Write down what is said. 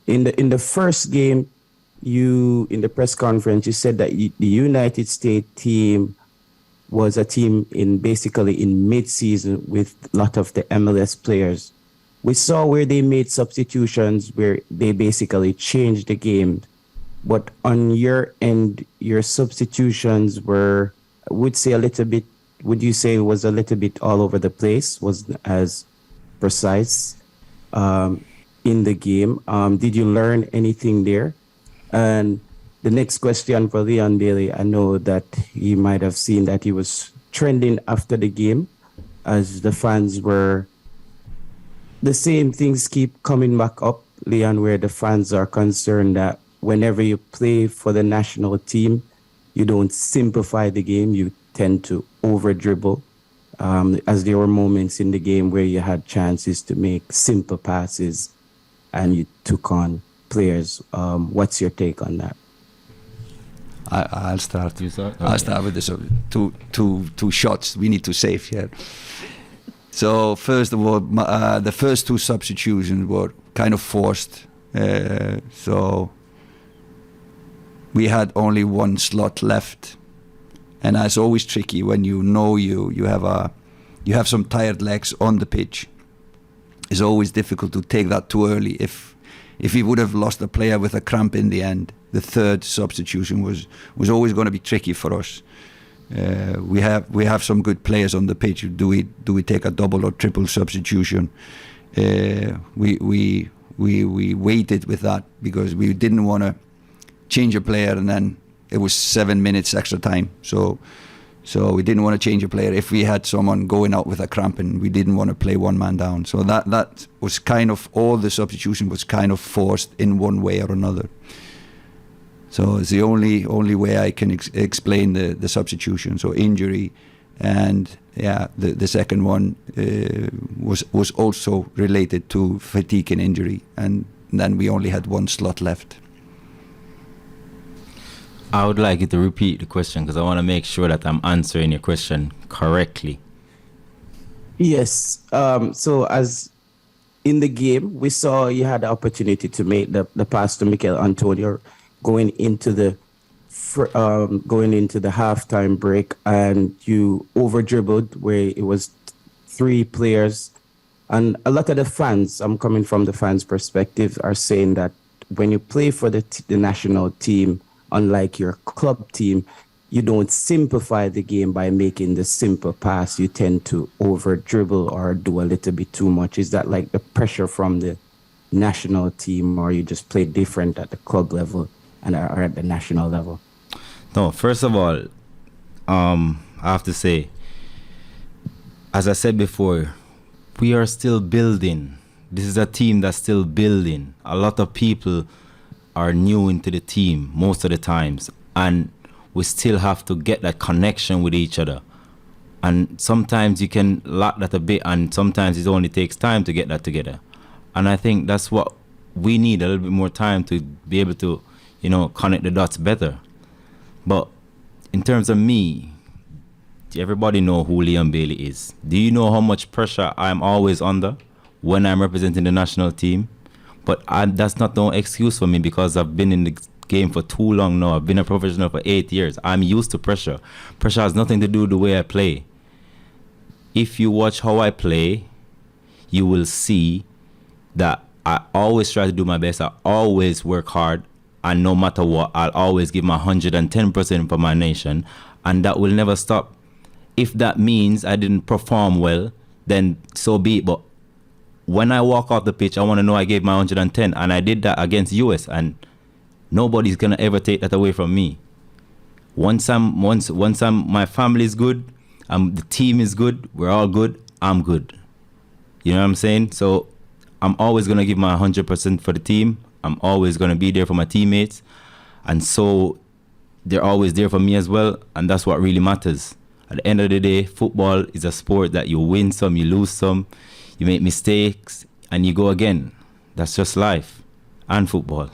In the first game, you in the press conference you said that the United States team was a team in mid-season with a lot of the MLS players. We saw where they made substitutions where they basically changed the game. But on your end, your substitutions were, I would say, a little bit, would you say it was a little bit all over the place, wasn't as precise in the game? Did you learn anything there? And the next question for Leon Bailey, I know that you might have seen that he was trending after the game as the fans were, the same things keep coming back up, Leon, where the fans are concerned that whenever you play for the national team, you don't simplify the game, you tend to over dribble. As there were moments in the game where you had chances to make simple passes and you took on players. What's your take on that? I'll start. You start? I'll start with this. Two shots we need to save here. So first of all, the first two substitutions were kind of forced. So we had only one slot left, and it's always tricky when you know you have some tired legs on the pitch. It's always difficult to take that too early. If we would have lost a player with a cramp in the end, the third substitution was always going to be tricky for us. We have some good players on the pitch. Do we take a double or triple substitution? We waited with that because we didn't want to change a player and then it was 7 minutes extra time. So we didn't want to change a player if we had someone going out with a cramp and we didn't want to play one man down. So that was kind of, all the substitution was kind of forced in one way or another. So it's the only way I can explain the substitution. So injury, and the second one was also related to fatigue and injury, and then we only had one slot left. I would like you to repeat the question because I want to make sure that I'm answering your question correctly. Yes. So as in the game, we saw you had the opportunity to make the pass to Mikel Antonio going into the halftime break, and you over dribbled where it was three players, and a lot of the fans, I'm coming from the fans' perspective, are saying that when you play for the national team, unlike your club team, you don't simplify the game by making the simple pass. You tend to over dribble or do a little bit too much. Is that like the pressure from the national team, or you just play different at the club level and are at the national level? No, first of all, I have to say, as I said before, we are still building. This is a team that's still building. A lot of people are new into the team most of the times, and we still have to get that connection with each other. And sometimes you can lack that a bit, and sometimes it only takes time to get that together. And I think that's what we need, a little bit more time to be able to, connect the dots better. But in terms of me, everybody know who Leon Bailey is. Do you know how much pressure I'm always under when I'm representing the national team? But that's not no excuse for me because I've been in the game for too long now. I've been a professional for 8 years. I'm used to pressure. Pressure has nothing to do with the way I play. If you watch how I play, you will see that I always try to do my best. I always work hard. And no matter what, I'll always give my 110% for my nation. And that will never stop. If that means I didn't perform well, then so be it. But when I walk off the pitch, I want to know I gave my 110, and I did that against US, and nobody's gonna ever take that away from me. Once my family is good, the team is good, we're all good, I'm good. You know what I'm saying? So I'm always gonna give my 100% for the team. I'm always gonna be there for my teammates, and so they're always there for me as well, and that's what really matters. At the end of the day, football is a sport that you win some, you lose some. You make mistakes and you go again. That's just life and football.